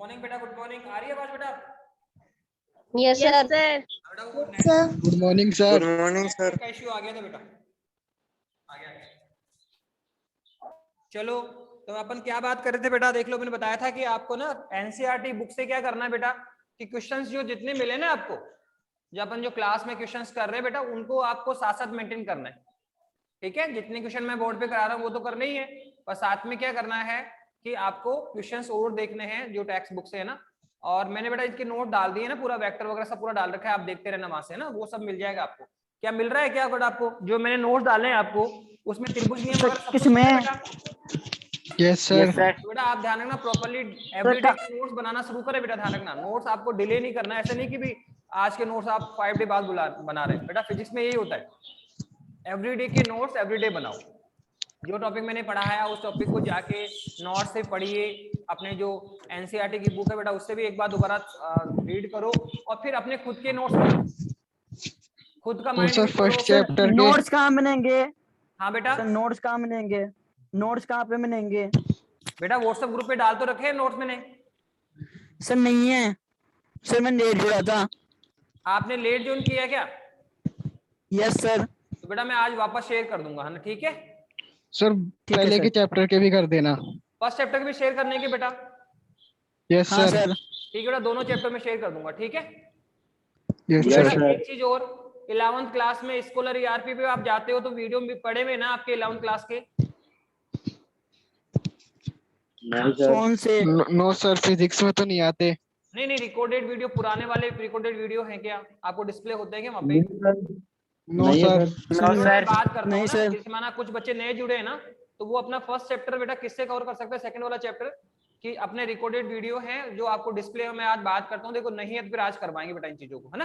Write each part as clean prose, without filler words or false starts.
Morning बेटा, good morning. आ रही है आवाज बेटा? Yes sir. बेटा वो net good morning sir. Good morning sir. का इश्यू आ गया था बेटा, आ गया। चलो तो अपन क्या बात कर रहे थे बेटा, देख लो मैंने बताया था कि आपको ना एनसीईआरटी बुक से क्या करना है बेटा कि क्वेश्चंस जो जितने मिले ना आपको, जो अपन जो क्लास में क्वेश्चंस कर रहे हैं बेटा, उनको आपको साथ साथ मेंटेन करना है। ठीक है, जितने क्वेश्चन मैं बोर्ड पे करा रहा हूँ वो तो करने ही है, पर साथ में क्या करना है कि आपको क्वेश्चंस और देखने हैं जो टेक्स्ट बुक से है ना। और मैंने बेटा इसके नोट डाल दिए ना, पूरा वेक्टर वगैरह सब पूरा डाल रखा है, आप देखते रहना वहां से ना, वो सब मिल जाएगा आपको। क्या मिल रहा है क्या बेटा आपको? जो मैंने नोट डाले हैं आपको उसमें त्रिभुज नियम वगैरह सब कुछ है बेटा। Yes sir. बेटा आप ध्यान रखना प्रॉपर्ली, एवरीडे के नोट्स बनाना शुरू करें बेटा। ध्यान रखना नोट्स आपको डिले नहीं करना है, ऐसा नहीं कि भी आज के नोट्स आप 5 डे बाद बना रहे हैं बेटा। फिजिक्स में यही होता है, एवरीडे के नोट्स एवरीडे बनाओ। जो टॉपिक मैंने पढ़ाया उस टॉपिक को जाके नोट से पढ़िए, अपने जो एनसीईआरटी की बुक है बेटा उससे भी एक बार दोबारा रीड करो, और फिर अपने खुद के नोट्स बनाओ, खुद का माइंड यूज करो। फर्स्ट चैप्टर के नोट्स कहाँ मिलेंगे? हाँ बेटा सर नोट्स कहाँ मिलेंगे? नोट्स कहाँ पे मिलेंगे? बेटा व्हाट्सएप ग्रुप पे डाल तो रखे हैं नोट्स मैंने। सर नहीं है सर, मैं लेट जुड़ा था। आपने लेट ज्वाइन किया क्या? Yes sir. तो बेटा मैं आज वापस शेयर कर दूंगा, है ना? ठीक है सर, पहले के चैप्टर के भी कर देना। फर्स्ट चैप्टर के भी शेयर करने के बेटा। यस हाँ सर। सर। ठीक है बेटा, दोनों चैप्टर में शेयर कर दूंगा। ठीक है यस Yes, सर। sir. एक चीज और, 11th क्लास में स्कॉलर ईआरपी पे आप जाते हो तो वीडियो भी पढ़े हुए ना आपके 11th क्लास के? कौन से? नो सर, फिजिक्स में तो नहीं आते। नहीं नहीं, रिकॉर्डेड वीडियो, पुराने वाले रिकॉर्डेड वीडियो हैं क्या आपको? डिस्प्ले होते हैं क्या वहाँ पे? No sir. मैं बात करता नहीं हूँ ना, सर। जैसे माना कुछ बच्चे नए जुड़े हैं ना, तो वो अपना फर्स्ट चैप्टर बेटा किससे कवर कर सकते हैं? सेकंड वाला चैप्टर कि अपने रिकॉर्डेड वीडियो है जो आपको डिस्प्ले में आज बात करता हूँ। देखो नहीं है तो फिर आज करवाएंगे बेटा इन चीजों को, है ना?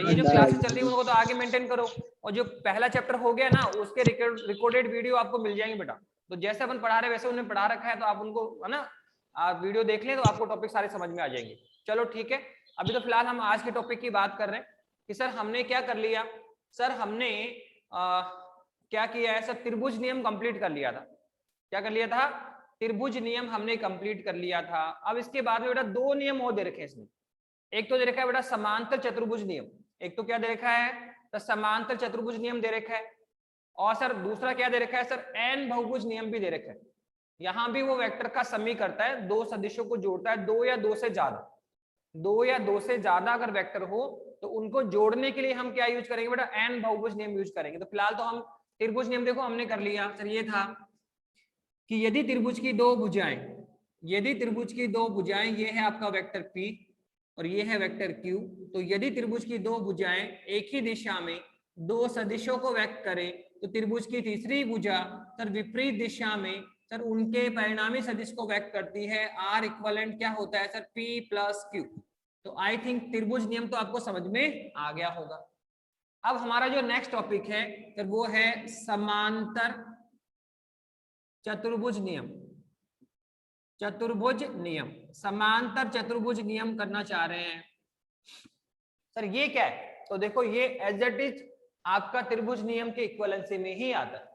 ये जो क्लासेस चल रही है उनको तो आगे मेंटेन करो, और जो पहला चैप्टर हो गया ना उसके रिकॉर्डेड वीडियो आपको मिल जाएंगे बेटा। तो जैसे अपन पढ़ा रहे वैसे उन्हें पढ़ा रखा है, तो आप उनको, है ना, आप वीडियो देख लें तो आपको टॉपिक सारे समझ में आ जाएंगे। चलो ठीक है, अभी तो फिलहाल हम आज के टॉपिक की बात कर रहे हैं कि सर हमने क्या कर लिया। सर हमने क्या किया है सर? त्रिभुज नियम कंप्लीट कर लिया था। क्या कर लिया था? त्रिभुज नियम हमने कंप्लीट कर लिया था। अब इसके बाद में बेटा दो नियम और दे रखे हैं इसमें। एक तो दे रखा है बेटा समांतर चतुर्भुज नियम, एक तो क्या दे रखा है? तो समांतर चतुर्भुज नियम दे रखा है, और सर दूसरा क्या दे रखा है सर? एन बहुभुज नियम भी दे रखा है। यहां भी वो वेक्टर का समी करता है, दो सदिशों को जोड़ता है, दो या दो से ज्यादा, दो या दो से ज्यादा अगर वेक्टर हो तो उनको जोड़ने के लिए हम क्या यूज करेंगे बेटा? एन बहुभुज नियम यूज करेंगे। तो फिलहाल तो हम त्रिभुज नियम देखो हमने कर लिया सर। ये था कि यदि त्रिभुज की दो भुजाएं, यदि त्रिभुज की दो भुजाएं, ये है आपका वेक्टर P और ये है वेक्टर Q, तो यदि त्रिभुज की दो भुजाएं एक ही दिशा में दो सदिशों को व्यक्त करें तो त्रिभुज की तीसरी भुजा सर विपरीत दिशा में सर उनके परिणामी सदिश को व्यक्त करती है। R इक्विवेलेंट क्या होता है सर? P plus Q। तो आई थिंक त्रिभुज नियम तो आपको समझ में आ गया होगा। अब हमारा जो नेक्स्ट टॉपिक है सर वो है समांतर चतुर्भुज नियम। चतुर्भुज नियम, समांतर चतुर्भुज नियम करना चाह रहे हैं सर। ये क्या है? तो देखो ये एज इट इज आपका त्रिभुज नियम के इक्विवेलेंसी में ही आता है।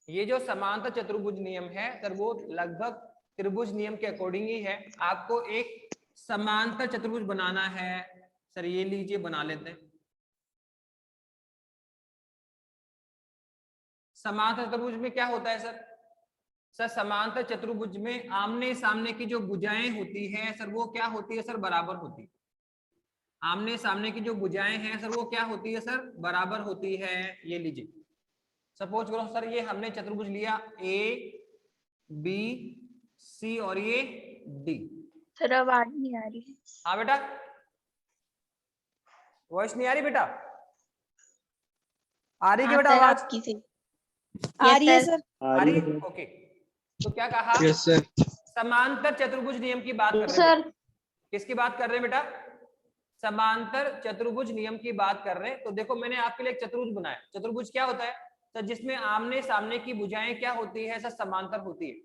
ये जो समांतर चतुर्भुज नियम है सर वो लगभग त्रिभुज नियम के अकॉर्डिंग ही है। आपको एक समांतर चतुर्भुज बनाना है सर, ये लीजिए बना लेते हैं। समांतर चतुर्भुज में क्या होता है सर? सर समांतर चतुर्भुज में आमने सामने की जो भुजाएं होती हैं सर वो क्या होती है सर? बराबर होती है। आमने सामने की जो भुजाएं हैं सर वो क्या होती है सर? बराबर होती है। ये लीजिए सपोज करो सर ये हमने चतुर्भुज लिया A B C और ये D। सर आवाज नहीं आ रही है। हाँ बेटा, वॉइस नहीं आ रही बेटा? आ रही क्या बेटा सर आवाज? आपकी से आ रही है सर। आ रही है? ओके, तो क्या कहा? Yes sir. समांतर चतुर्भुज नियम की बात कर रहे हैं सर। बेटा। किसकी बात कर रहे हैं बेटा? समांतर चतुर्भुज नियम की बात कर रहे हैं। तो देखो मैंने आपके लिए एक चतुर्भुज बनाया। चतुर्भुज क्या होता है सर? जिसमें आमने सामने की भुजाएं क्या होती है सर? समांतर होती है,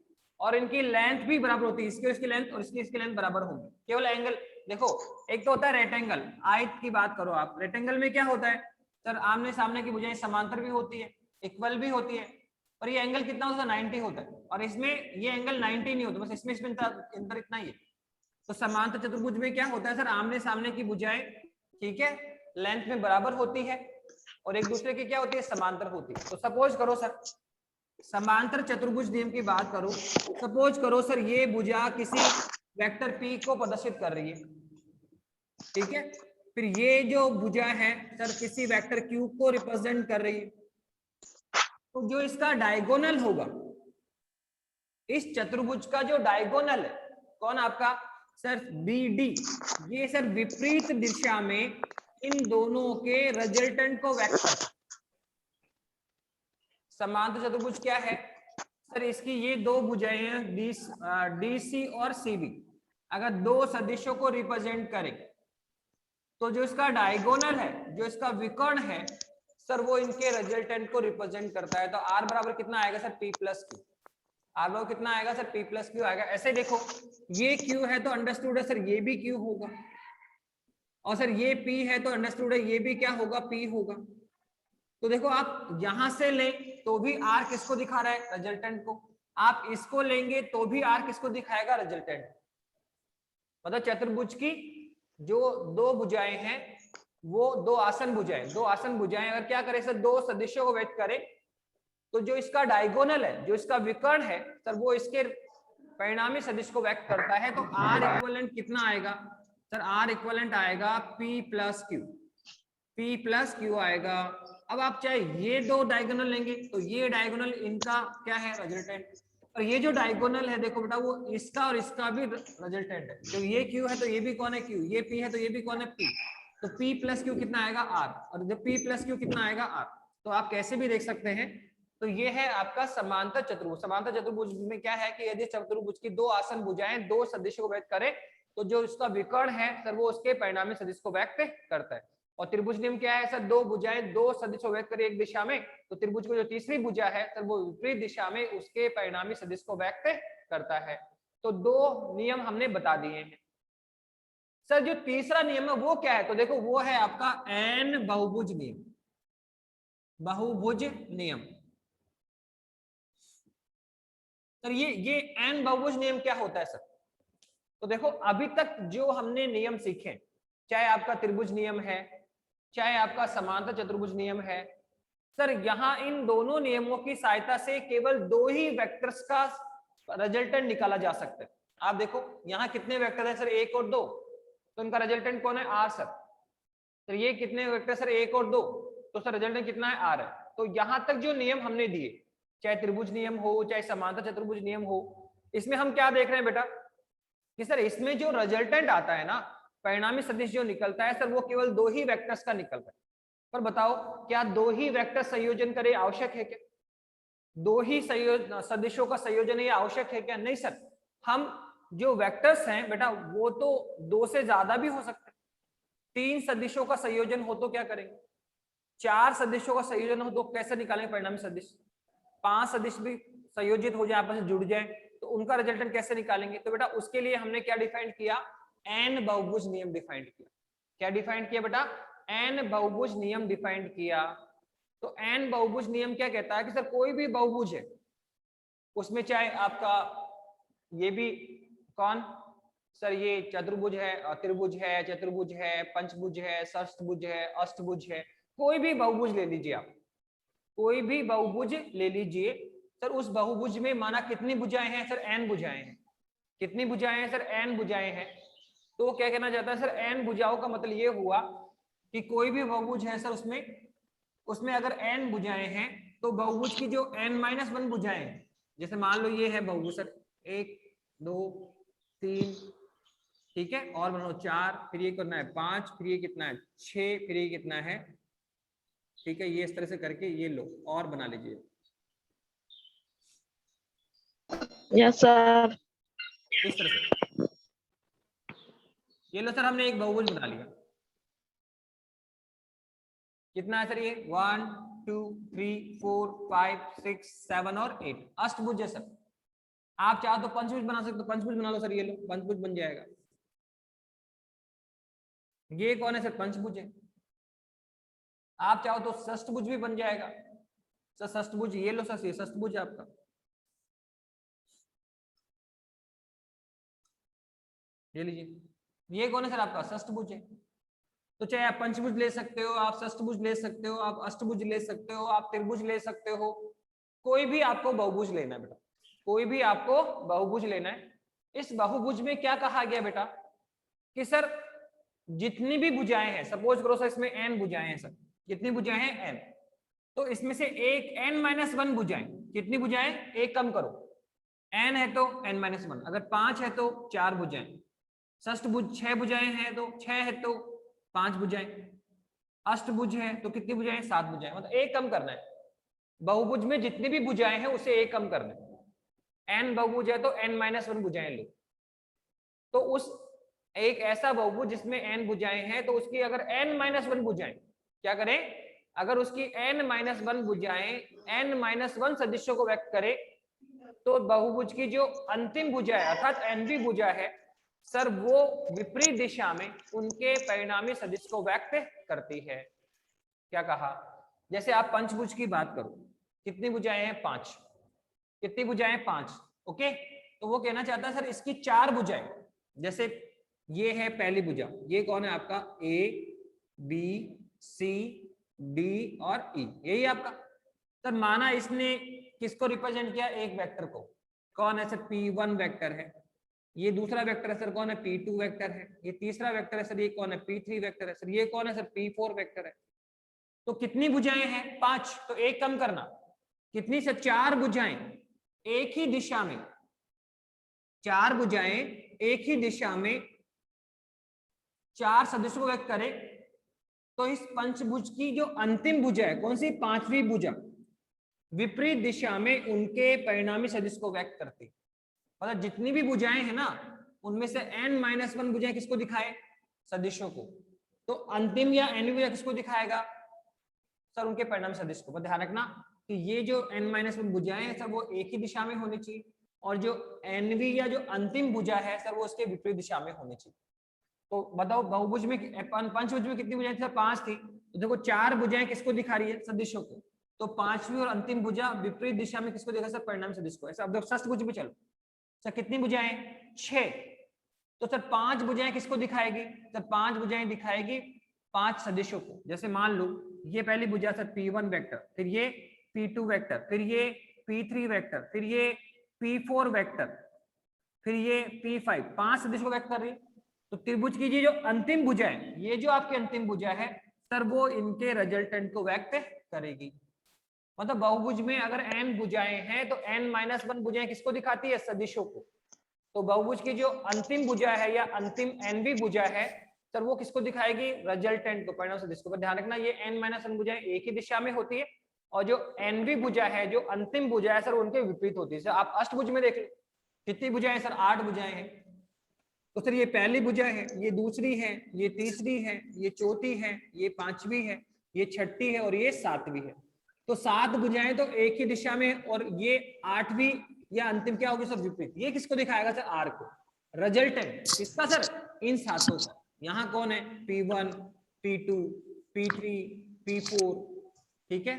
और इनकी लेंथ भी बराबर होती है। इसकी इसकी लेंथ और इसकी लेंथ बराबर होगी। केवल एंगल देखो, एक तो होता है रेक्टेंगल, आयत की बात करो आप। रेक्टेंगल में क्या होता है सर? आमने सामने की भुजाएं समांतर भी होती है, इक्वल भी होती है, और ये एंगल कितना होता है 90 होता है, और इसमें ये एंगल 90 नहीं होता, बस इसमें अंतर इतना ही है। तो समांतर चतुर्भुज में क्या होता है सर, आमने सामने की भुजाएं, ठीक है, लेंथ में बराबर होती है और एक दूसरे की क्या होती है, समांतर होती है। तो सपोज करो सर, समांतर चतुर्भुज नियम की बात करो, सपोज करो सर ये भुजा किसी वेक्टर P को प्रदर्शित कर रही है, ठीक है, फिर ये जो भुजा है सर किसी वेक्टर Q को रिप्रेजेंट कर रही है, तो जो इसका डायगोनल होगा, इस चतुर्भुज का जो डायगोनल है कौन आपका सर BD, ये सर विपरीत दिशा में इन दोनों के रिजल्टेंट को व्यक्त करता है। समांतर चतुर्भुज क्या है सर, इसकी ये दो भुजाएं हैं DC और CB, अगर दो सदिशों को रिप्रेजेंट करें तो जो इसका डायगोनल है, जो इसका विकर्ण है सर, वो इनके रिजल्टेंट को रिप्रेजेंट करता है। तो R बराबर कितना आएगा sir P plus Q, R बराबर कितना आएगा सर P प्लस Q आएगा। ऐसे देखो ये Q है तो अंडरस्टूड है सर ये भी Q होगा, और सर ये P है तो अंडरस्टूड है ये भी क्या होगा, P होगा। तो देखो आप यहां से लें तो भी R किसको दिखा रहा है, रिजल्टेंट को, आप इसको लेंगे तो भी R किसको दिखाएगा, रिजल्टेंट। मतलब चतुर्भुज की जो दो भुजाएं हैं वो दो आसन भुजाएं अगर क्या करें सर, दो सदिशों को व्यक्त करें तो जो इसका डायगोनल है, जो इसका विकर्ण है सर, वो इसके परिणामी सदिश को व्यक्त करता है। तो R इक्विवेलेंट कितना आएगा सर, R इक्विवेलेंट आएगा P प्लस Q आएगा। अब आप चाहे ये दो डायगोनल लेंगे तो ये डायगोनल इनका क्या है, रिजल्टेंट, और ये जो डायगोनल है देखो बेटा वो इसका और इसका भी रिजल्टेंट है। जो ये Q है तो ये भी कौन है Q, ये P है तो ये भी कौन है P, तो P प्लस Q कितना आएगा R, और जब P प्लस Q कितना आएगा R। तो आप कैसे भी देख सकते हैं। तो ये है आपका समांतर चतुर्भुज। समांतर चतुर्भुज में क्या है कि यदि चतुर्भुज की दो आसन भुजाएं दो सदिशों को व्यक्त करे तो जो इसका विकर्ण है सर वो उसके परिणामी सदिश को व्यक्त करता है। और त्रिभुज नियम क्या है सर, दो भुजाएं दो सदिशों व्यक्त करे एक दिशा में, तो त्रिभुज को जो तीसरी भुजा है सर वो विपरीत दिशा में उसके परिणामी सदिश को व्यक्त करता है। तो दो नियम हमने बता दिए हैं। सर जो तीसरा नियम है वो क्या है, तो देखो वो है आपका n बहुभुज नियम। बहुभुज नियम सर ये n बहुभुज नियम क्या होता है सर, तो देखो अभी तक जो हमने नियम सीखे, चाहे आपका त्रिभुज नियम है चाहे आपका समांतर चतुर्भुज नियम है, सर यहाँ इन दोनों नियमों की सहायता से केवल दो ही वेक्टर्स का रिजल्टेंट निकाला जा सकता है। आप देखो यहाँ कितने वेक्टर है सर, एक और दो, तो इनका रिजल्टेंट कौन है, R सर। ये कितने वेक्टर सर, एक और दो, तो सर रिजल्टेंट कितना है, R है। तो यहां तक जो नियम हमने दिए, चाहे त्रिभुज नियम हो चाहे समांतर चतुर्भुज नियम हो, इसमें हम क्या देख रहे हैं बेटा कि सर इसमें जो रिजल्टेंट आता है ना, परिणामी सदिश जो निकलता है सर, वो केवल दो ही वेक्टर्स का निकलता है। पर बताओ क्या दो ही वेक्टर संयोजन करे आवश्यक है क्या, दो ही सदिशों का संयोजन ये आवश्यक है क्या, नहीं सर। हम जो वेक्टर्स हैं बेटा वो तो दो से ज्यादा भी हो सकते हैं। तीन सदिशों का संयोजन हो तो क्या करेंगे, चार सदिशों का संयोजन हो तो कैसे निकालेंगे परिणामी सदिश, पांच सदिश भी संयोजित हो जाए आपस में जुड़ जाए तो उनका रिजल्टेंट कैसे निकालेंगे। तो बेटा उसके लिए हमने क्या डिफाइन किया, n बहुभुज नियम डिफाइंड किया। क्या डिफाइंड किया बेटा, n बहुभुज नियम डिफाइंड किया। तो n बहुभुज नियम क्या कहता है कि सर कोई भी बहुभुज है उसमें चाहे आपका ये भी कौन सर, ये चतुर्भुज है, त्रिभुज है, चतुर्भुज है, पंचभुज है, षष्ठभुज है, अष्टभुज है, कोई भी बहुभुज ले लीजिए आप, कोई भी बहुभुज ले लीजिए सर। उस बहुभुज में माना कितनी भुजाएं हैं सर, n भुजाएं हैं। कितनी भुजाएं हैं सर, n भुजाएं हैं। तो क्या कहना चाहता है सर, n भुजाओं का मतलब ये हुआ कि कोई भी बहुभुज है सर उसमें अगर n भुजाएं हैं तो बहुभुज की जो n-1 भुजाएं हैं, जैसे मान लो ये है बहुभुज सर 1 2 3, ठीक है, और बनाओ 4, फिर ये कितना है 5, फिर ये कितना है 6, फिर ये कितना है, ठीक है, ये इस तरह से करके ये लो और बना लीजिए। Yes sir. इस तरह से ये लो सर, हमने एक बहुभुज बना लिया। कितना है सर ये 1 2 3 4 5 6 7 और 8 अष्टभुज है सर। आप चाहो तो पंचभुज बना सकते हो, पंचभुज बना लो सर, ये लो पंचभुज बन जाएगा। ये कौन है सर, पंचभुज है। आप चाहो तो षष्ठभुज भी बन जाएगा। सर षष्ठभुज ये लो सर, ये षष्ठभुज है आपका। ये लीजिए, ये कौन है सर आपका षष्ठभुज है। तो चाहे आप पंचभुज ले सकते हो, आप षष्ठभुज ले सकते हो, आप अष्टभुज ले सकते हो, आप त्रिभुज ले सकते हो, कोई भी आपको बहुभुज लेना है बेटा, कोई भी आपको बहुभुज लेना है। इस बहुभुज में क्या कहा गया बेटा कि सर जितनी भी भुजाएं हैं, सपोज करो सर इसमें n भुजाएं हैं सर, कितनी भुजाएं हैं n, तो इसमें से एक n-1 भुजाएं, कितनी भुजाएं, एक कम करो, n है तो n-1, अगर 5 है तो 4 भुजाएं, षष्ठभुज 6 भुजाएं हैं तो 6 है तो 5 भुजाएं, अष्टभुज है तो कितनी भुजाएं, 7 भुजाएं, मतलब एक कम करना है। बहुभुज में जितनी भी भुजाएं हैं उसे एक कम करना है। n बहुभुज है तो n-1 भुजाएं लो। तो उस एक ऐसा बहुभुज जिसमें n भुजाएं हैं तो उसकी अगर n-1 भुजाएं, क्या करें, अगर उसकी n-1 भुजाएं n-1 सदिशों को व्यक्त करे तो बहुभुज की जो अंतिम भुजा है अर्थात nवीं भुजा है सर वो विपरीत दिशा में उनके परिणामी सदिश को व्यक्त करती है। क्या कहा, जैसे आप पंचभुज की बात करो, कितनी भुजाएं हैं, 5, कितनी भुजाएं, 5, ओके। तो वो कहना चाहता है सर इसकी 4 भुजाएं, जैसे ये है पहली भुजा, ये कौन है आपका A B C D और E, यही आपका सर। माना इसने किसको रिप्रेजेंट किया, एक वेक्टर को, कौन है सर P1 वेक्टर है, ये दूसरा वेक्टर है सर कौन है P2 वेक्टर है, ये तीसरा वेक्टर है सर ये कौन है P3 वेक्टर है सर, ये कौन है सर P4 वेक्टर है। तो कितनी भुजाएं हैं, 5, तो एक कम करना, कितनी सर, 4 भुजाएं एक ही दिशा में, 4 भुजाएं एक ही दिशा में 4 सदिशों को व्यक्त करे तो इस पंचभुज की जो अंतिम भुजा है, कौन सी, 5वीं भुजा, विपरीत दिशा में उनके परिणामी सदिश को व्यक्त करती। मतलब जितनी भी भुजाएं हैं ना उनमें से n-1 भुजाएं किसको दिखाए, सदिशों को, तो अंतिम या nवीं भुजा किसको दिखाएगा सर, उनके परिणाम सदिश को। ध्यान रखना कि ये जो n-1 भुजाएं हैं सर वो एक ही दिशा में होनी चाहिए और जो nवीं या जो अंतिम भुजा है सर वो उसके विपरीत दिशा में होनी चाहिए। तो बताओ बहुभुज में, पंचभुज में कितनी भुजाएं थी सर, 5 थी, तो देखो 4 भुजाएं किसको दिखा रही है, सदिशों को, तो 5वीं और अंतिम भुजा विपरीत दिशा में किसको देखा सर, परिणाम सदिश को। ऐसा अब षष्ठभुज में चलो सर, कितनी भुजाएं, 6, तो सर 5 भुजाएं किसको दिखाएगी सर, 5 भुजाएं दिखाएगी 5 सदिशों को। जैसे मान लो ये पहली भुजा सर P1 वेक्टर, फिर ये P2 वेक्टर, फिर ये P3 वेक्टर, फिर ये P4 वेक्टर, फिर ये P5, 5 सदिशों को व्यक्त कर रही है। तो त्रिभुज की जो अंतिम भुजा है, ये जो आपकी अंतिम भुजा है सर वो इनके रिजल्टेंट को व्यक्त करेगी। मतलब बहुभुज में अगर n भुजाएं हैं तो n-1 भुजाएं किसको दिखाती है, सदिशों को। तो बहुभुज की जो अंतिम भुजा है या अंतिम nवीं भुजा है सर वो किसको दिखाएगी, रिजल्टेंट को, परिणाम सदिश को। ध्यान रखना ये n-1 भुजाएं एक ही दिशा में होती है और जो nवीं भुजा है, जो अंतिम भुजा है सर उनके विपरीत होती है। सर आप अष्टभुज में देख लो कितनी भुजाएं सर, 8 भुजाएं हैं। तो सर ये पहली भुजा है, ये दूसरी है, ये तीसरी है, ये चौथी है, ये 5वीं है, ये 6ठी है और ये 7वीं है। तो 7 भुजाएं तो एक ही दिशा में और ये 8वीं या अंतिम क्या होगी सर, विपरीत। ये किसको दिखाएगा सर, आर को, रिजल्टेंट किसका सर, इन 7 का। यहाँ कौन है, P1 P2 P3 P4, ठीक है,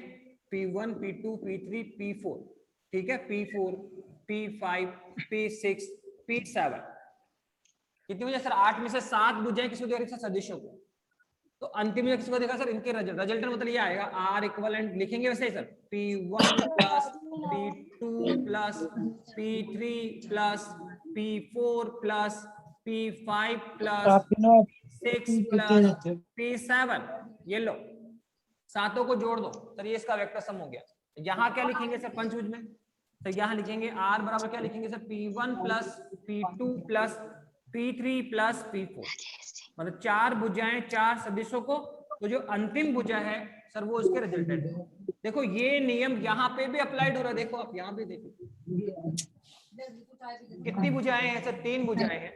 P1 P2 P3 P4, ठीक है, P4 P5 P6 P7, कितनी भुजाएं सर, 8 में से 7 भुजाएं किसको दिखा रही सर, सदिशों को। तो अंतिम में किसको देखा सर, इनके रिजल्टेंट मतलब ये आएगा आर इक्विवेलेंट, लिखेंगे वैसे ही sir, P1 plus P2 plus P3 plus P4 plus P5 plus P6 plus P7, ये लो 7 को जोड़ दो सर, ये इसका वेक्टर सम हो गया। यहाँ क्या लिखेंगे सर पंचभुज में, तो यहाँ लिखेंगे R बराबर क्या लिखेंगे sir, P1 plus P2 plus P3 plus P4, मतलब 4 भुजाएं 4 सदिशों को, तो जो अंतिम भुजा है सर वो उसके रिजल्टेंट है। देखो ये नियम यहाँ पे भी अप्लाइड हो रहा है, देखो आप यहाँ पे देखो कितनी भुजाएं हैं सर, 3 भुजाएं हैं।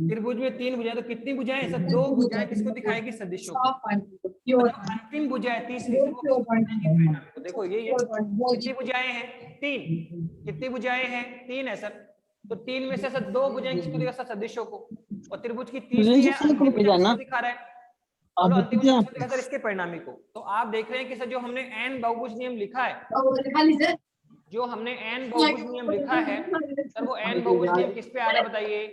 त्रिभुज में 3 भुजाएं, तो कितनी भुजाएं हैं सर, 2 भुजाएं किसको दिखाएगी, सदिशों को। अंतिम भुजा है तीसरी, तो देखो ये कितनी भुजाएं हैं, 3, कितनी भुजाएं हैं, 3 है सर। तो 3 में से सर 2 भुजाएं किसको दिखा सर, सदिशों को, और त्रिभुज की तीसरी है दिखा रहा है चलो अंतिम जो देखा सर इसके परिणामी को, तो आप देख रहे हैं कि सर जो हमने एन बहुभुज नियम लिखा है, जो हमने एन बहुभुज नियम लिखा है सर, वो एन बहुभुज नियम किस पे आ रहा है बताइए?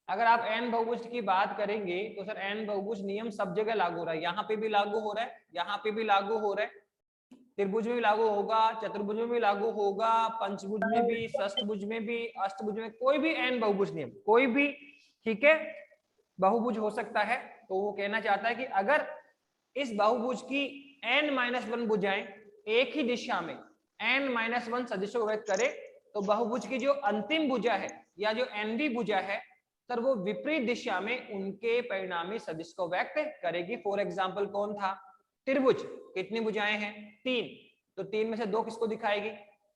अगर आप एन बहुभुज की बात करेंगे तो सर एन बहुभुज नियम सब जगह लागू हो रहा है, यहाँ पे भी लागू हो रहा है, यहाँ पे भी लागू हो रहा है, त्रिभुज में भी लागू होगा, चतुर्भुज में भी लागू होगा, पंचभुज में भी, षष्ठभुज में भी, अष्टभुज में, कोई भी एन बहुभुज नियम, कोई भी, ठीक है, बहुभुज हो सकता है। तो वो कहना चाहता है कि अगर इस बहुभुज की n-1 भुजाएं एक ही दिशा में n-1 सदिशों को व्यक्त करे तो बहुभुज की जो अंतिम भुजा है या जो nवी भुजा है सर वो विपरीत दिशा में उनके परिणामी सदिश को व्यक्त करेगी। फॉर एग्जाम्पल कौन था? त्रिभुज, कितनी भुजाएं हैं? 3, तो 3 में से 2 किसको दिखाएगी?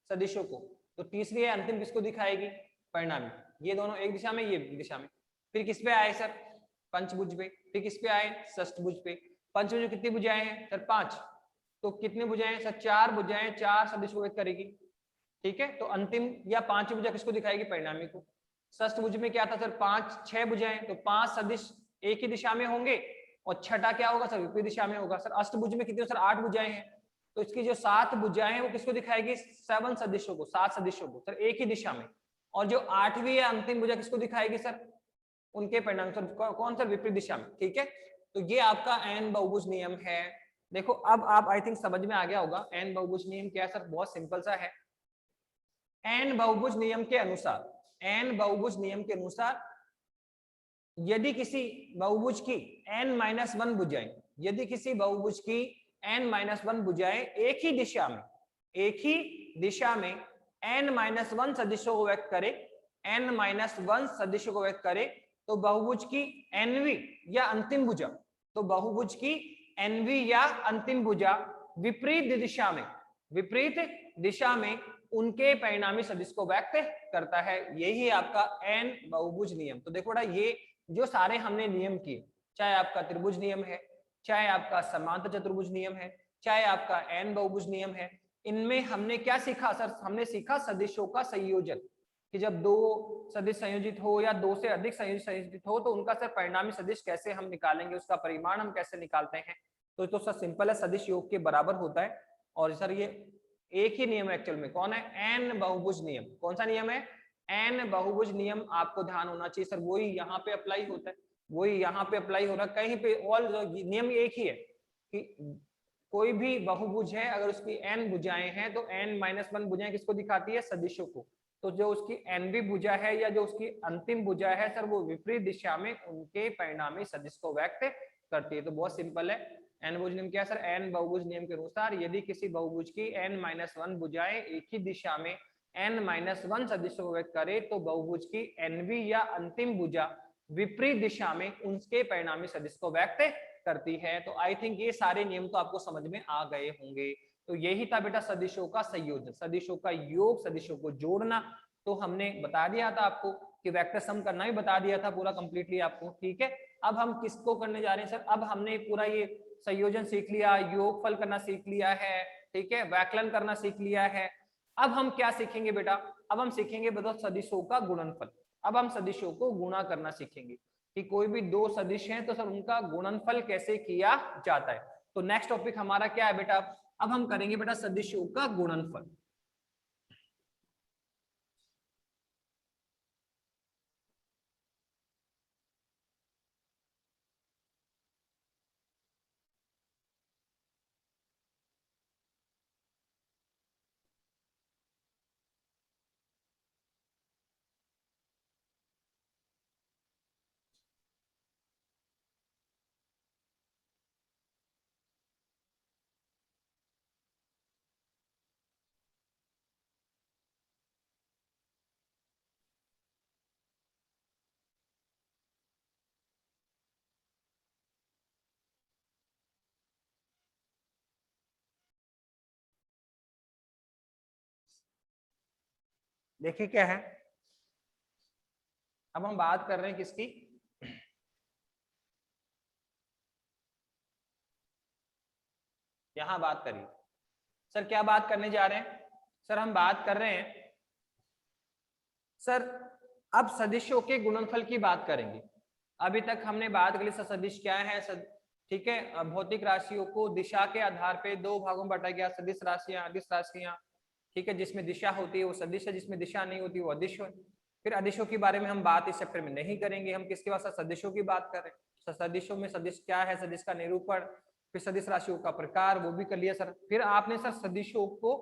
सदिशों को। तो तीसरी है अंतिम किसको दिखाएगी? परिणामी। ये दोनों एक दिशा में, ये दिशा में। फिर किस पे आए सर? पंचभुज पे। फिर किस पे आए? षष्ठभुज पे। पंचभुज में कितनी भुजाएं हैं सर? 5, तो कितनी भुजाएं सर? 4 भुजाएं, 4 सदिश को व्यक्त करेगी, ठीक है। तो अंतिम या 5 भुजा किसको दिखाएगी? परिणामी को। षष्ठभुज में क्या था सर? 5, 6 भुजाएं, तो 5 सदिश एक ही दिशा में होंगे और छठा क्या होगा सर? विपरीत दिशा में होगा। सर अष्टभुज में कितने सर? 8 भुजाएं हैं, तो इसकी जो 7 भुजाएं हैं वो किसको दिखाएगी? 7 सदिशों को, 7 सदिशों को सर एक ही दिशा में। और जो 8वीं या अंतिम भुजा किसको दिखाएगी सर? उनके परिणाम सर कौन सर? विपरीत दिशा में, ठीक है। तो ये आपका एन बहुभुज नियम है। देखो अब आप आई थिंक समझ में आ गया होगा एन बहुभुज नियम क्या है सर। बहुत सिंपल सा है। एन बहुभुज नियम के अनुसार, एन बहुभुज नियम के अनुसार यदि किसी बहुभुज की n-1 भुजाएं, यदि किसी बहुभुज की n-1 भुजाएं एक ही दिशा में, एक ही दिशा में n-1 सदिशों को व्यक्त करे, n-1 सदिशों को व्यक्त करे, तो बहुभुज की nवी या अंतिम भुजा, तो बहुभुज की nवी या अंतिम भुजा विपरीत दिशा में, विपरीत दिशा में उनके परिणामी सदिश को व्यक्त करता है। यही आपका एन बहुभुज नियम। तो देखो बेटा ये जो सारे हमने नियम किए, चाहे आपका त्रिभुज नियम है, चाहे आपका समांतर चतुर्भुज नियम है, चाहे आपका एन बहुभुज नियम है, इनमें हमने क्या सीखा सर? हमने सीखा सदिशों का संयोजन, कि जब 2 सदिश संयोजित हो या 2 से अधिक संयोजित हो तो उनका सर परिणामी सदिश कैसे हम निकालेंगे, उसका परिमाण हम कैसे निकालते हैं। तो सर सिंपल है, सदिश योग के बराबर होता है। और सर ये एक ही नियम एक्चुअल में कौन है? एन बहुभुज नियम। कौन सा नियम है? एन बहुभुज नियम। आपको ध्यान होना चाहिए सर, वही यहाँ पे अप्लाई होता है, वही यहाँ पे अप्लाई हो रहा है, कहीं पे ऑल नियम एक ही है कि कोई भी बहुभुज है अगर उसकी एन भुजाएं हैं तो n-1 भुजाएं किसको दिखाती है? सदिशों को। तो जो उसकी एनवी भुजा है या जो उसकी अंतिम भुजा है सर वो विपरीत दिशा में उनके परिणामी सदिश को व्यक्त करती है। तो बहुत सिंपल है। एन बहुभुज नियम क्या है सर? एन बहुभुज नियम के अनुसार यदि किसी बहुभुज की n-1 भुजाएं एक ही दिशा में n-1 सदिशों को व्यक्त करे तो बहुभुज की nवी या अंतिम भुजा विपरीत दिशा में उनके परिणामी सदिश को व्यक्त करती है। तो आई थिंक ये सारे नियम तो आपको समझ में आ गए होंगे। तो यही था बेटा सदिशों का संयोजन, सदिशों का योग, सदिशों को जोड़ना। तो हमने बता दिया था आपको कि वेक्टर सम करना भी बता दिया था पूरा कंप्लीटली आपको, ठीक है। अब हम किसको करने जा रहे हैं सर? अब हमने पूरा ये संयोजन सीख लिया, योगफल करना सीख लिया है, ठीक है, व्याकलन करना सीख लिया है। अब हम क्या सीखेंगे बेटा? अब हम सीखेंगे बेटा सदिशों का गुणनफल। अब हम सदिशों को गुणा करना सीखेंगे कि कोई भी 2 सदिश हैं तो सर उनका गुणनफल कैसे किया जाता है। तो नेक्स्ट टॉपिक हमारा क्या है बेटा? अब हम करेंगे बेटा सदिशों का गुणनफल। देखिए क्या है, अब हम बात कर रहे हैं किसकी? यहां बात करिए सर, क्या बात करने जा रहे हैं सर? हम बात कर रहे हैं सर अब सदिशों के गुणनफल की बात करेंगे। अभी तक हमने बात कर ली सर सदिश क्या है, ठीक है। भौतिक राशियों को दिशा के आधार पे दो भागों में बांटा गया, सदिश राशियां, अदिश राशियां, ठीक है। जिसमें दिशा होती है वो सदिश है, जिसमें दिशा नहीं होती वो अदिश है। फिर अदिशों के बारे में हम बात इस चैप्टर में नहीं करेंगे, हम किसके पास सदिशों की बात कर रहे हैं। सदिशों में सदिश क्या है, सदिश का निरूपण, फिर सदिश राशियों का प्रकार वो भी कर लिया सर। फिर आपने सर सदिशों को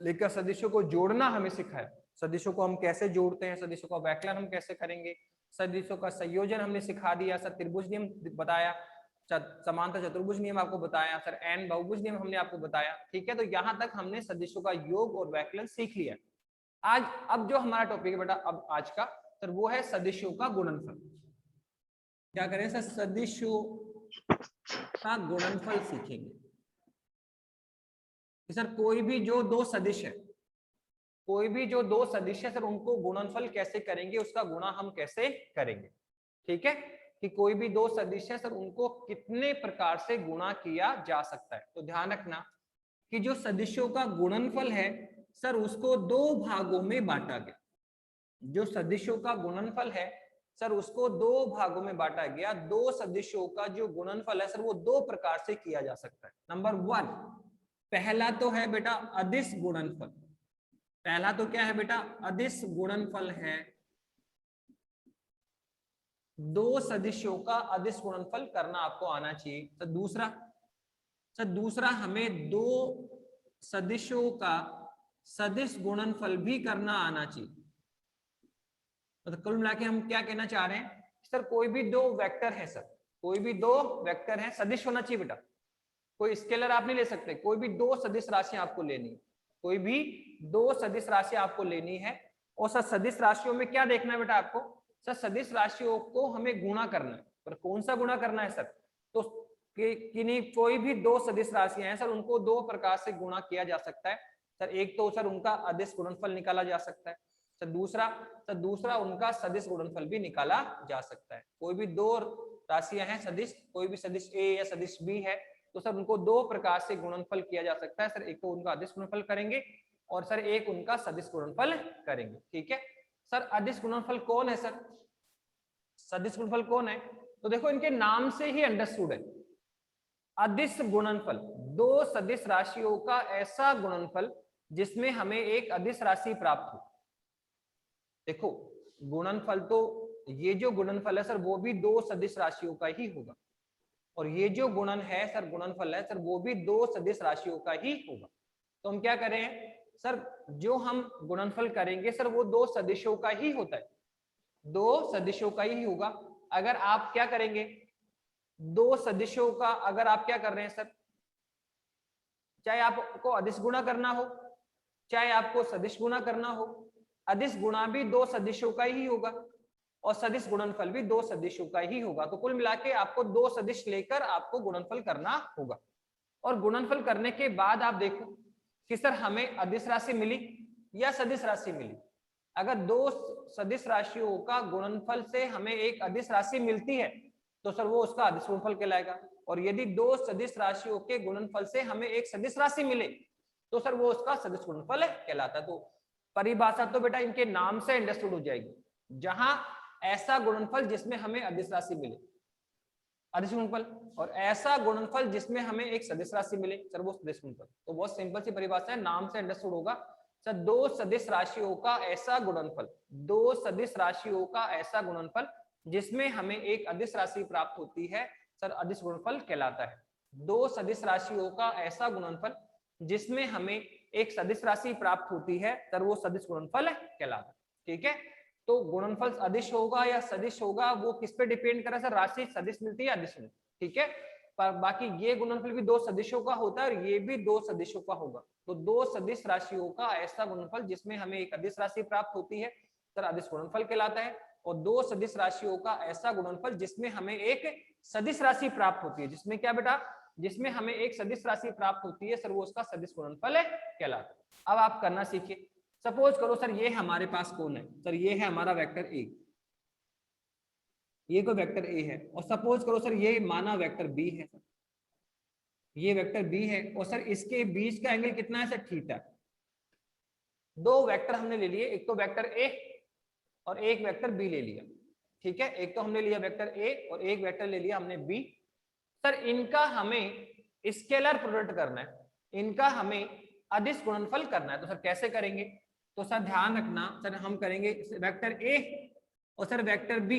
लेकर सदिशों को जोड़ना हमें सिखाया, सदिशों को हम कैसे जोड़ते हैं, सदिशों का व्याकरण हम कैसे करेंगे, सदिशों का संयोजन हमने सिखा दिया सर, त्रिभुज नियम बताया, समांतर चतुर्भुज नियम आपको बताया सर, एन बहुभुज नियम हमने आपको बताया, ठीक है। तो यहाँ तक हमने सदिशों का योग और व्याकरण सीख लिया। आज अब जो हमारा टॉपिक है बेटा अब आज का सर वो है सदिशों का गुणनफल। क्या करें सर, सदिशों का गुणनफल सीखेंगे। सर कोई भी जो दो सदिश है, कोई भी जो दो सदिश है सर उनको गुणनफल कैसे करेंगे, उसका गुणा हम कैसे करेंगे, ठीक है। कि कोई भी दो सदिश है सर उनको कितने प्रकार से गुणा किया जा सकता है। तो ध्यान रखना कि जो सदिशों का गुणनफल है सर उसको दो भागों में बांटा गया। जो सदिशों का गुणनफल है सर उसको दो भागों में बांटा गया। दो सदिशों का जो गुणनफल है सर वो दो प्रकार से किया जा सकता है। नंबर 1 पहला तो है बेटा अदिश गुणनफल। पहला तो क्या है बेटा, अदिश गुणनफल है। दो सदिशों का अदिश गुणनफल करना आपको आना चाहिए। तो दूसरा हमें दो सदिशों का सदिश गुणनफल भी करना आना चाहिए। तो कुल मिला के हम क्या कहना चाह रहे हैं सर, कोई भी दो वेक्टर है सर, कोई भी दो वेक्टर है, सदिश होना चाहिए बेटा, कोई स्केलर आप नहीं ले सकते, कोई भी दो सदिश राशि आपको लेनी है, कोई भी दो सदिश राशि आपको लेनी है। और सर सदिश राशियों में क्या देखना है बेटा आपको, सर सदिश राशियों को हमें गुणा करना है। पर कौन सा गुणा करना है सर, तो किन्हीं कोई भी दो सदिश राशियां हैं सर उनको दो प्रकार से गुणा किया जा सकता है सर। एक तो सर उनका अदिश गुणनफल निकाला जा सकता है सर, दूसरा उनका सदिश गुणनफल भी निकाला जा सकता है। कोई भी दो राशियां हैं सदिश, कोई भी सदिश ए या सदिश बी है तो सर उनको दो प्रकार से गुणनफल किया जा सकता है सर। एक तो उनका अदिश गुणनफल करेंगे और सर एक उनका सदिश गुणनफल करेंगे, ठीक है। सर अदिश गुणनफल कौन है सर, सदिश गुणनफल कौन है, तो देखो इनके नाम से ही अंडरस्टूड है। अदिश गुणनफल दो सदिश राशियों का ऐसा गुणनफल जिसमें हमें एक अदिश राशि प्राप्त हो। देखो गुणनफल तो ये जो गुणनफल है सर वो भी दो सदिश राशियों का ही होगा, और ये जो गुणन है सर गुणनफल है सर वो भी दो सदिश राशियों का ही होगा। तो हम क्या करें सर, जो हम गुणनफल करेंगे सर वो दो सदिशों का ही होता है, दो सदिशों का ही होगा। अगर आप क्या करेंगे, दो सदिशों का अगर आप क्या कर रहे हैं सर, चाहे आपको अदिश गुणा करना हो चाहे आपको सदिश गुणा करना हो, अदिश गुणा भी दो सदिशों का ही होगा और सदिश गुणनफल भी दो सदिशों का ही होगा। तो कुल मिला के आपको दो सदिश लेकर आपको गुणनफल करना होगा। और गुणनफल करने के बाद आप देखो कि सर हमें अदिश राशि मिली या सदिश राशि मिली। अगर दो सदिश राशियों का गुणनफल से हमें एक अदिश राशि मिलती है तो सर वो उसका अदिश गुणनफल कहलाएगा। और यदि दो सदिश राशियों के गुणनफल से हमें एक सदिश राशि मिले तो सर वो उसका सदिश गुणनफल कहलाता है। तो परिभाषा तो बेटा इनके नाम से अंडरस्टूड हो जाएगी। जहां ऐसा गुणनफल जिसमें हमें अदिश राशि मिले, अदिश गुणनफल, और ऐसा गुणनफल जिसमें हमें एक सदिश राशि मिले सर वो सदिश गुणनफल। तो बहुत सिंपल सी परिभाषा है, नाम से अंडरस्टूड होगा सर। दो सदिश राशियों का ऐसा गुणनफल, दो सदिश राशियों का ऐसा गुणनफल जिसमें हमें एक अदिश राशि प्राप्त होती है सर अदिश गुणनफल कहलाता है। दो सदिश राशियों का ऐसा गुणनफल जिसमें हमें एक सदिश राशि प्राप्त होती है सर वो सदिश गुणनफल कहलाता है, ठीक है। तो गुणनफल अदिश होगा या सदिश होगा वो किस पे डिपेंड कर रहा है सर, राशि सदिश मिलती है अदिश मिलती, ठीक है। पर बाकी ये गुणनफल भी दो सदिशों का होता है और ये भी दो सदिशों का होगा। तो दो सदिश राशियों का ऐसा गुणनफल जिसमें हमें एक अदिश राशि प्राप्त होती है सर अदिश गुणनफल कहलाता है। और दो सदिश राशियों का ऐसा गुणनफल जिसमें हमें एक सदिश राशि प्राप्त होती है, जिसमें क्या बेटा, जिसमें हमें एक सदिश राशि प्राप्त होती है सर वो उसका सदिश गुणनफल कहलाता है। अब आप करना सीखिए। सपोज करो सर ये हमारे पास कौन है सर, ये है हमारा वेक्टर ए, ये कोई वेक्टर ए है। और सपोज करो सर ये माना वेक्टर बी है सर, ये वेक्टर बी है और सर इसके बीच का एंगल कितना है सर, थीटा। दो वेक्टर हमने ले लिए, एक तो वेक्टर ए और एक वेक्टर बी ले लिया, ठीक है। एक तो हमने लिया वेक्टर ए और एक वेक्टर ले लिया हमने बी। सर इनका हमें स्केलर प्रोडक्ट करना है, इनका हमें अदिश गुणनफल करना है। तो सर कैसे करेंगे? तो सर ध्यान रखना, सर हम करेंगे वेक्टर ए और सर वेक्टर बी,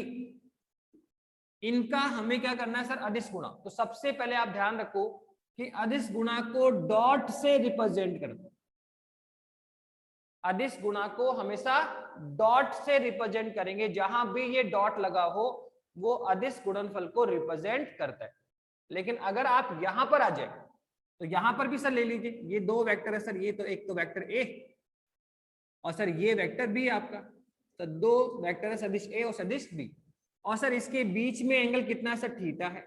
इनका हमें क्या करना है सर? अदिश गुणा। तो सबसे पहले आप ध्यान रखो कि अदिश गुणा को डॉट से रिप्रेजेंट करना, अदिश गुणा को हमेशा डॉट से रिप्रेजेंट करेंगे, जहां भी ये डॉट लगा हो वो अदिश गुणनफल को रिप्रेजेंट करता है। लेकिन अगर आप यहां पर आ जाए तो यहां पर भी सर ले लीजिए, ये दो वेक्टर है सर, ये तो एक तो वेक्टर ए और सर ये वेक्टर बी आपका, तो दो वेक्टर है सदिश ए और सदिश बी। और सर इसके बीच में एंगल कितना है सर? थीटा है।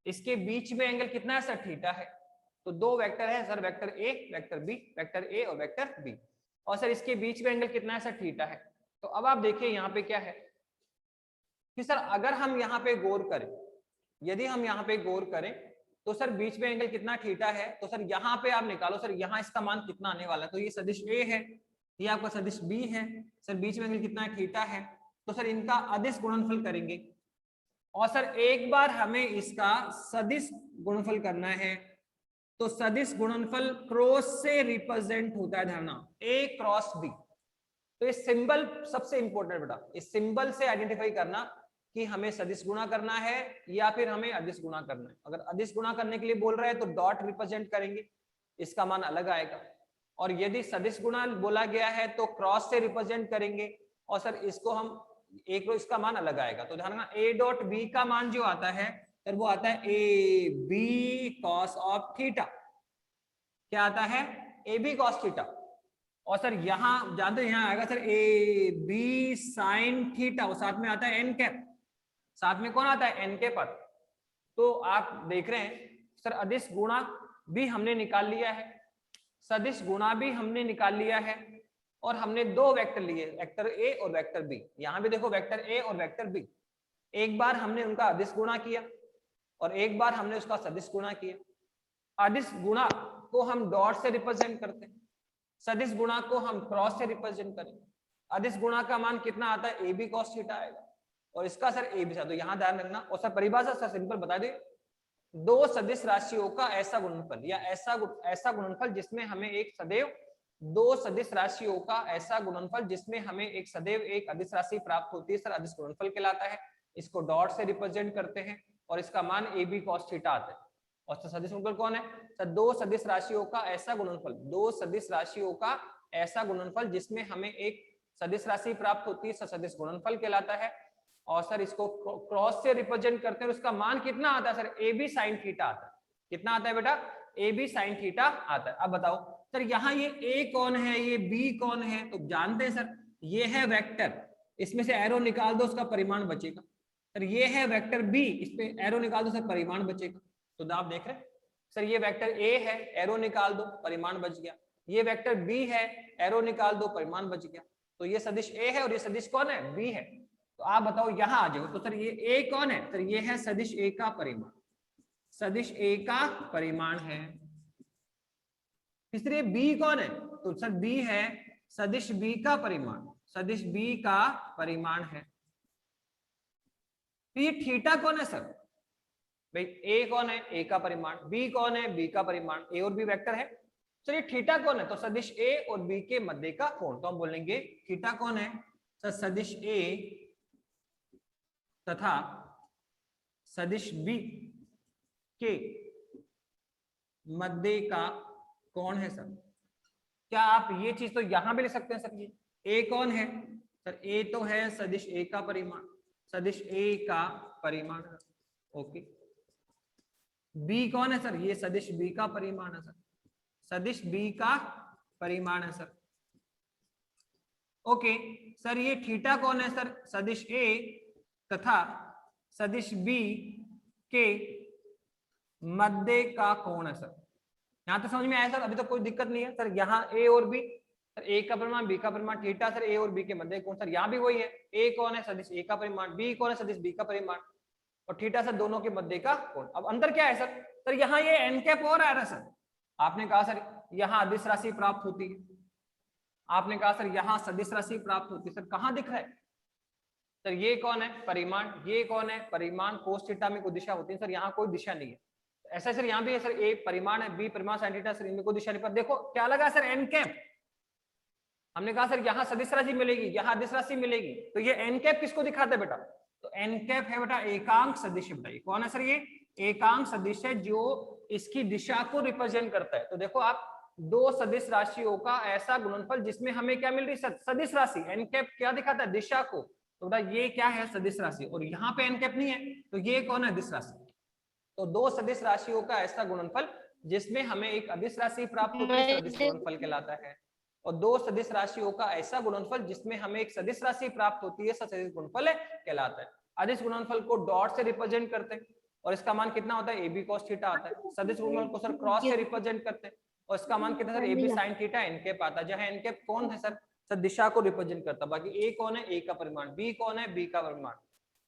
इसके बीच में एंगल कितना है सर? थीटा है। तो दो वेक्टर है sir, vector A vector B, vector A और वेक्टर बी, और सर इसके बीच में एंगल कितना है सर? थीटा है। तो अब आप देखिए यहाँ पे क्या है कि सर अगर हम यहाँ पे गौर करें, यदि हम यहाँ पे गौर करें तो सर बीच में एंगल कितना? थीटा है। तो सर यहाँ पे आप निकालो सर, यहाँ इसका मान कितना आने वाला है? तो ये सदिश ए है, ये आपका सदिश बी है, सर बीच में एंगल कितना है? थीटा है। तो सर इनका अदिश गुणनफल करेंगे और सर एक बार हमें इसका सदिश गुणनफल करना है। तो सदिश गुणनफल क्रॉस से रिप्रेजेंट होता है, ध्यान, ए क्रॉस बी। तो ये सिंबल सबसे इंपॉर्टेंट बेटा, इस सिंबल से आइडेंटिफाई करना कि हमें सदिश गुणा करना है या फिर हमें अदिश गुणा करना है। अगर अदिश गुणा करने के लिए बोल रहे हैं तो डॉट रिप्रेजेंट करेंगे, इसका मान अलग आएगा। और यदि सदिश गुणा बोला गया है तो क्रॉस से रिप्रेजेंट करेंगे और सर इसको हम एक इसका मान अलग आएगा। तो ध्यान रखना, ए डॉट बी का मान जो आता है सर वो आता है A B cos of theta. क्या आता है? A B cos theta. और सर यहां जानते हैं, यहां आएगा sir A B sine theta, और साथ में आता है एन कैप। साथ में कौन आता है? एन कैप आता है। तो आप देख रहे हैं सर अदिश गुणा भी हमने निकाल लिया है, सदिश गुणा भी हमने निकाल लिया है, और हमने दो वेक्टर लिए, वेक्टर ए और वेक्टर बी। यहां भी देखो वेक्टर ए और वेक्टर बी, एक बार हमने उनका अदिश गुणा किया और एक बार हमने उसका सदिश गुणा किया। अदिश गुणा को हम डॉट से रिप्रेजेंट करते हैं, सदिश गुणा को हम क्रॉस से रिप्रेजेंट करेंगे। अदिश गुणा का मान कितना आता है? ए बी कॉस थीटा आएगा, और इसका सर ए बी था। तो यहां ध्यान रखना। और सर परिभाषा सर सिंपल बता दे, दो सदिश राशियों का ऐसा गुणनफल या ऐसा गुणनफल जिसमें हमें एक सदैव, दो सदिश राशियों का ऐसा गुणनफल जिसमें हमें एक सदैव एक अदिश राशि प्राप्त होती है, सर अदिश गुणनफल कहलाता है। इसको डॉट से रिप्रेजेंट करते हैं और इसका मान ए बी कॉस थीटा आता है। और सदिश गुणनफल कौन है सर? दो सदिश राशियों का ऐसा गुणनफल, दो सदिश राशियों का ऐसा गुणनफल जिसमें हमें एक सदिश राशि प्राप्त होती है, सदिश गुणनफल कहलाता है। और सर इसको क्रॉस से रिप्रेजेंट करते हैं, उसका मान कितना आता है sir? A B sine theta आता है। कितना आता है बेटा? ए बी साइन थीटा आता है। अब बताओ सर यहाँ ये ए कौन है, ये बी कौन है? तो जानते हैं सर, ये है वेक्टर, इसमें से एरो निकाल दो, उसका परिमाण बचेगा। सर ये है वेक्टर बी, इस पे एरो निकाल दो, सर परिमाण बचेगा। तो आप देख रहे हैं सर ये वेक्टर ए है, एरो निकाल दो, परिमाण बच गया। ये वेक्टर बी है, एरो निकाल दो, परिमाण बच गया। तो ये सदिश ए है और ये सदिश कौन है? बी है। तो आप बताओ यहां आ जाओ, तो सर ये ए कौन है? सर ये है सदिश ए का परिमाण, सदिश ए का परिमाण है। तीसरे बी कौन है? तो सर बी है सदिश बी का परिमाण, सदिश बी का परिमाण है। तो ये थीटा कौन है सर? भाई ए कौन है? ए का परिमाण। बी कौन है? बी का परिमाण। ए और बी वेक्टर है। सर ये थीटा कौन है? तो सदिश ए और बी के मध्य का कोण। तो हम बोलेंगे थीटा कौन है सर? सदिश ए तथा सदिश बी के मध्य का कोण है सर। क्या आप ये चीज तो यहां भी ले सकते हैं सर? ये ए कौन है सर? ए तो है सदिश ए का परिमाण, सदिश ए का परिमाण। ओके, बी कौन है सर? ये सदिश बी का परिमाण है सर, सदिश बी का परिमाण है सर। ओके सर, ये थीटा कौन है सर? सदिश ए तथा सदिश बी के मध्य का कोण है सर। यहां तक समझ में आया सर? अभी तो कोई दिक्कत नहीं है सर। यहाँ ए और बी, सर ए का परिमाण बी का परिमाण, थीटा सर ए और बी के मध्य कोण। सर यहाँ भी वही है, ए कौन है? सदिश ए का परिमाण, बी कौन है? सदिश बी का परिमाण, और थीटा सर दोनों के मध्य का कोण। अब अंतर क्या है सर? सर यहाँ ये एन कैप और आ रहा है सर। आपने कहा सर यहाँ अदिश राशि प्राप्त होती है, आपने कहा सर यहाँ सदिश राशि प्राप्त होती है। सर कहाँ दिख रहा है? सर ये कौन है परिमाण, ये कौन है परिमाण, कोस थीटा में कोई दिशा होती है सर, यहाँ कोई दिशा नहीं है। ऐसा सर यहाँ भी है सर, ए परिमाण है, बी परिमाण sin थीटा, सर इनमें कोई दिशा नहीं। पर देखो क्या लगा सर एन कैप, हमने कहा सर यहाँ सदिश राशि मिलेगी, यहाँ अदिश राशि मिलेगी, तो ये एन कैप किसको दिखाता है बेटा, तो एन कैप है बेटा एकांक सदिश। बेटा कौन है सर, ये एकांक सदिश है जो इसकी दिशा को रिप्रेजेंट करता है। तो देखो आप दो सदिश राशियों का ऐसा गुणनफल जिसमें हमें क्या मिल रही है सदिश राशि, एन कैप क्या दिखाता है दिशा को, तो बेटा ये क्या है सदिश राशि, और यहाँ पे एन कैप नहीं है तो ये कौन है अदिश राशि। तो दो सदिश राशियों का ऐसा गुणनफल जिसमें हमें एक अदिश राशि प्राप्त होती है, सदिश गुणनफल कहलाता है। और दो सदिश राशियों का ऐसा गुणनफल जिसमें हमें एक सदिश राशि प्राप्त होती है, सदिश गुणनफल कहलाता है। अदिश गुणनफल को डॉट से रिप्रेजेंट करते हैं और इसका मान कितना होता है, AB cos थीटा आता है। सदिश गुणनफल को सर क्रॉस से रिप्रेजेंट करते हैं और इसका मान कितना sir AB sin theta n cap आता है, जहां एन कैप कौन है सर दिशा को रिप्रेजेंट करता है। बाकी ए कौन है, ए का परिमाण, बी कौन है, बी का परिमाण,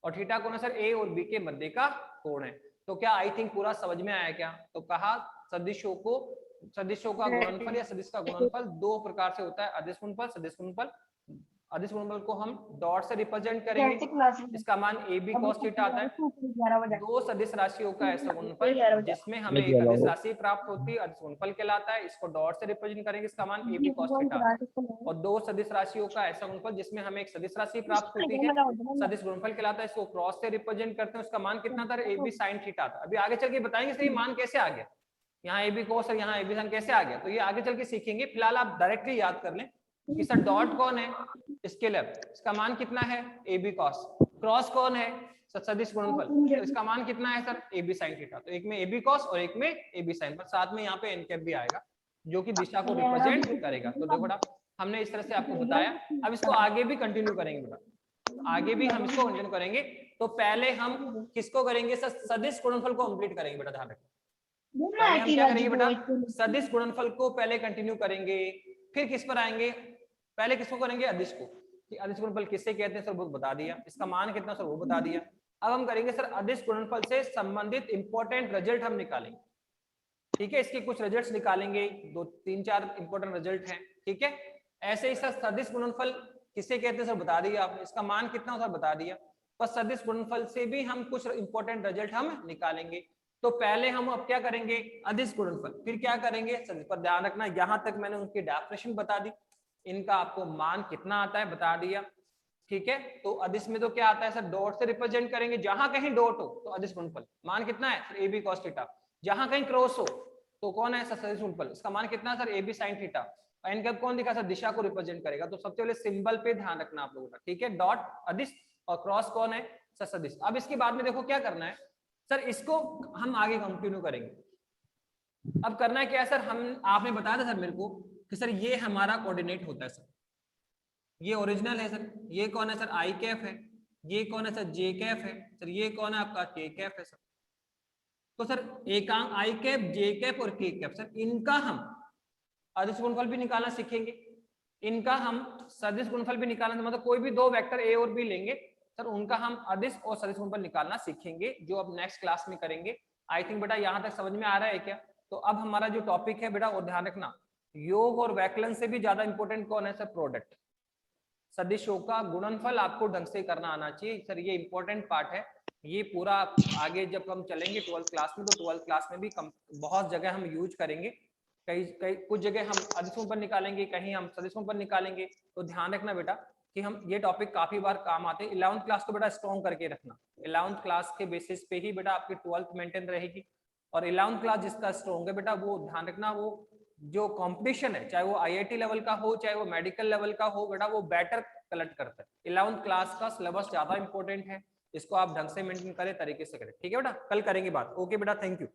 और थीटा कौन है सर ए और बी के मध्य का कोण है। तो क्या आई थिंक पूरा समझ में आया क्या, तो कहा सदिशों का गुणनफल या सदिश का गुणनफल दो प्रकार से होता है, अदिश गुणनफल सदिश गुणनफल। अदिश गुणनफल को हम डॉट से रिप्रेजेंट करेंगे, इसका मान AB cos थीटा आता है। दो सदिश राशियों का ऐसा गुणनफल जिसमें हमें एक अदिश राशि प्राप्त होती है, अदिश गुणनफल कहलाता है। इसको डॉट से रिप्रेजेंट करेंगे, इसका मान AB cos थीटा आता है। और दो सदिश राशियों का ऐसा गुणनफल जिसमें हमें एक सदिश राशि प्राप्त होती है, सदिश गुणनफल कहलाता है। इसको क्रॉस से रिप्रेजेंट करते हैं, उसका मान कितना था AB sin थीटा था। अभी आगे चल के बताएंगे सर ये मान कैसे आ गया, यहाँ AB cos और यहाँ AB sin कैसे आ गया, तो ये आगे चल के सीखेंगे। फिलहाल आप डायरेक्टली याद कर लें कि सर डॉट कौन है स्केलर, इसका मान कितना है AB cos, क्रॉस कौन है सदिश गुणनफल, तो इसका मान कितना है सर AB sin थीटा। तो एक में AB cos और एक में AB sin, पर साथ में यहाँ पे एन कैप भी आएगा जो कि दिशा को रिप्रेजेंट करेगा। तो देखो बेटा हमने इस तरह से आपको बताया, अब इसको आगे भी कंटिन्यू करेंगे बेटा, आगे भी हम इसको कंटिन्यू करेंगे। तो पहले हम किसको करेंगे सर सदिश गुणनफल को कंप्लीट करेंगे बेटा, ध्यान रखना। पहले हम क्या करेंगे बेटा सदिश गुणनफल को पहले कंटिन्यू करेंगे, फिर किस पर आएंगे, पहले किसको करेंगे अदिश को, कि अदिश गुणनफल किससे कहते हैं सर वो बता दिया, इसका मान कितना सर वो बता दिया। अब हम करेंगे सर अदिश गुणनफल से संबंधित इंपॉर्टेंट रिजल्ट हम निकालेंगे, ठीक है, इसके कुछ रिजल्ट्स निकालेंगे, 2-3-4 इंपॉर्टेंट रिजल्ट हैं, ठीक है। ऐसे ही सर सदिश गुणनफल किससे कहते हैं सर बता दिया आपने, इसका मान कितना सर बता दिया। पर सदिश गुणनफल से भी हम कुछ इंपॉर्टेंट रिजल्ट हम निकालेंगे। तो पहले हम अब क्या करेंगे अदिश गुणनफल, फिर क्या करेंगे सदिश। पर ध्यान रखना यहां तक मैंने उनकी डेफिनेशन बता दी, इनका आपको मान कितना आता है बता दिया, ठीक है। तो अदिश में तो क्या आता है सर डॉट से रिप्रेजेंट करेंगे, जहां कहीं डॉट हो तो अदिश गुणनफल, मान कितना है सर AB cos थीटा। जहां कहीं क्रॉस हो तो कौन है सर सदिश गुणनफल, इसका मान कितना है sir AB sin theta. N cap कौन दिखा सर दिशा को रिप्रेजेंट करेगा। तो सबसे पहले सिंबल पे ध्यान रखना आप लोगों का, ठीक है, डॉट अदिश और क्रॉस कौन है सर सदिश। अब इसके बाद में देखो क्या करना है सर, इसको हम आगे कंटिन्यू करेंगे। अब करना है क्या सर, हम आपने बताया था सर मेरे को कि सर ये हमारा कोऑर्डिनेट होता है सर, ये ओरिजिनल है सर, ये कौन है सर आई कैप है, ये कौन है सर जे कैप है सर, ये कौन है आपका के कैप है सर। तो सर एकांक आई कैप जे कैप और के कैप सर इनका हम अदिश गुणनफल भी निकालना सीखेंगे, इनका हम सदिश गुणनफल भी निकालना, मतलब कोई भी दो वेक्टर ए और बी लेंगे सर उनका हम अदिश और सदिश गुणनफल निकालना सीखेंगे, जो अब नेक्स्ट क्लास में करेंगे। आई थिंक बेटा यहाँ तक समझ में आ रहा है क्या। तो अब हमारा जो टॉपिक है बेटा वो ध्यान रखना, योग और वैकलन से भी ज्यादा इंपॉर्टेंट कौन है सर प्रोडक्ट। सदिशों का गुणनफल आपको ढंग से करना आना चाहिए सर, ये इंपॉर्टेंट पार्ट है। ये पूरा आगे जब हम चलेंगे 12th क्लास में, तो 12th क्लास में भी बहुत जगह हम यूज करेंगे, कई कुछ जगह हम अदिशों पर निकालेंगे, कहीं हम सदिशों पर निकालेंगे। तो ध्यान रखना बेटा कि हम ये टॉपिक काफी बार काम आते हैं। 11th क्लास को बेटा स्ट्रॉन्ग करके रखना, 11th क्लास के बेसिस पे ही बेटा आपकी 12th मेंटेन रहेगी। और 11th क्लास जिसका स्ट्रॉन्ग है बेटा वो ध्यान रखना, वो जो कंपटीशन है चाहे वो IIT लेवल का हो चाहे वो मेडिकल लेवल का हो बेटा, वो बेटर कलेक्ट करता है। 11th क्लास का सिलेबस ज्यादा इंपॉर्टेंट है, इसको आप ढंग से मेंटेन करें, तरीके से करें, ठीक है बेटा। कल करेंगे बात, ओके बेटा, थैंक यू।